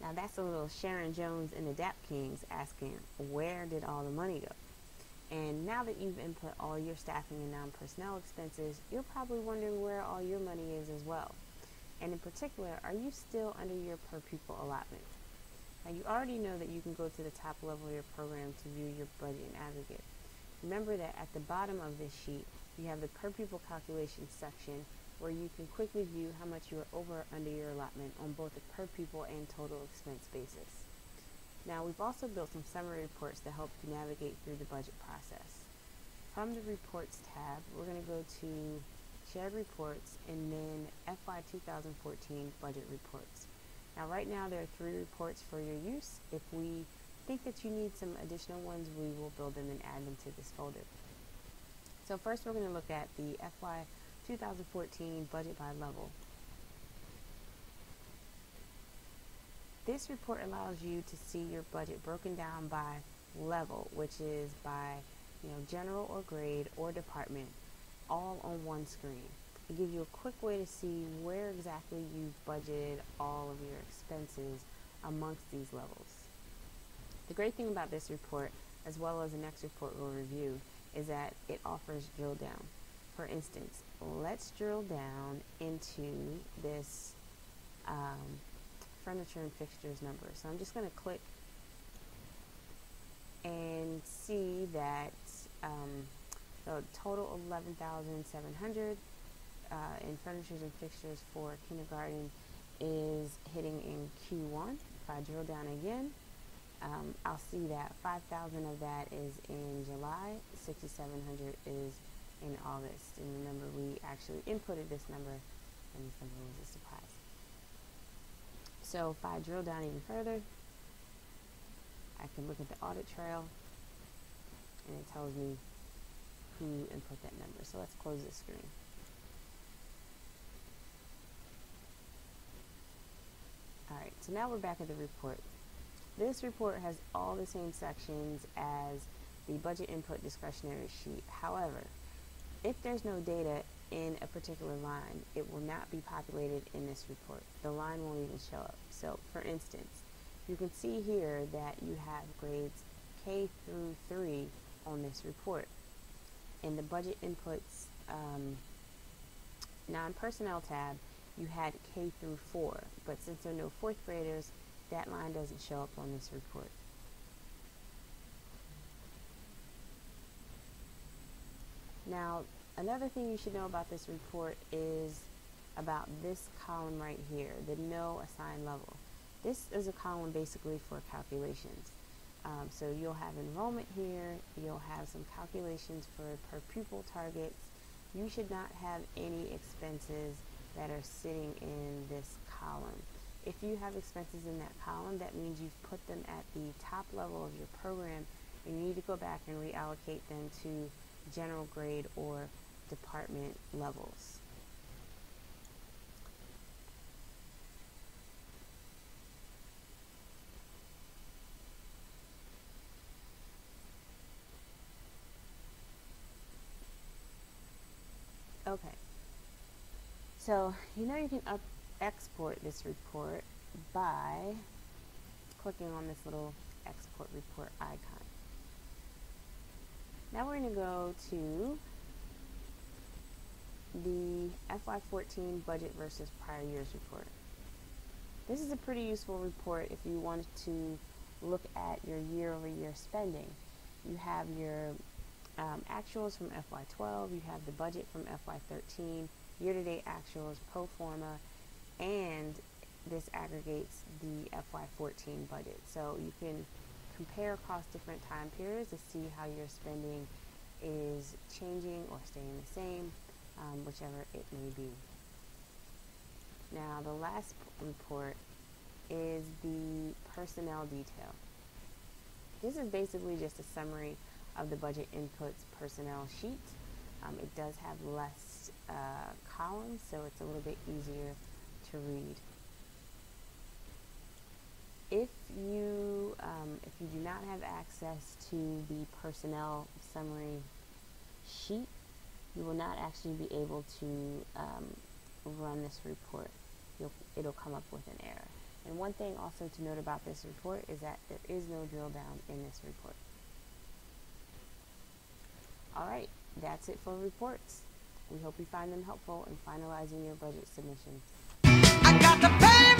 Now that's a little Sharon Jones and the Dap Kings asking, where did all the money go? And now that you've input all your staffing and non-personnel expenses, you're probably wondering where all your money is as well. And in particular, are you still under your per pupil allotment? Now you already know that you can go to the top level of your program to view your budget in aggregate. Remember that at the bottom of this sheet, you have the per pupil calculation section where you can quickly view how much you are over or under your allotment on both a per pupil and total expense basis. Now we've also built some summary reports to help you navigate through the budget process. From the reports tab, we're going to go to shared reports and then FY 2014 budget reports. Now right now there are 3 reports for your use. If we think that you need some additional ones, we will build them and add them to this folder. So first we're going to look at the FY 2014 budget by level. This report allows you to see your budget broken down by level, which is by general or grade or department, all on one screen. It gives you a quick way to see where exactly you've budgeted all of your expenses amongst these levels. The great thing about this report, as well as the next report we'll review, is that it offers drill down. For instance, let's drill down into this furniture and fixtures number. So I'm just going to click and see that the total 11,700 in furnitures and fixtures for kindergarten is hitting in Q1. If I drill down again, I'll see that 5,000 of that is in July, 6,700 is in August. And remember, we actually inputted this number, and this number was a surprise. So if I drill down even further, I can look at the audit trail, and it tells me who input that number. So let's close this screen. Alright, so now we're back at the report. This report has all the same sections as the budget input discretionary sheet. However, if there's no data in a particular line, it will not be populated in this report. The line won't even show up. So for instance, you can see here that you have grades K through 3 on this report. In the budget inputs non-personnel tab, you had K through 4, but since there are no 4th graders, that line doesn't show up on this report. Now, another thing you should know about this report is about this column right here, the no assigned level. This is a column basically for calculations. So you'll have enrollment here, you'll have some calculations for per pupil targets. You should not have any expenses that are sitting in this column. If you have expenses in that column, that means you've put them at the top level of your program, and you need to go back and reallocate them to general grade or department levels. Okay, so you know you can export this report by clicking on this little export report icon. Now we're going to go to the FY14 budget versus prior year's report. This is a pretty useful report if you want to look at your year-over-year spending. You have your actuals from FY12, you have the budget from FY13, year-to-date actuals, pro forma, and this aggregates the FY14 budget. So you can compare across different time periods to see how your spending is changing or staying the same, whichever it may be. Now the last report is the personnel detail. This is basically just a summary of the budget inputs personnel sheet. It does have less columns, so it's a little bit easier to read. If you do not have access to the personnel summary sheet, you will not actually be able to run this report. It'll come up with an error. And one thing also to note about this report is that there is no drill down in this report. Alright, that's it for reports. We hope you find them helpful in finalizing your budget submissions. I got the pain.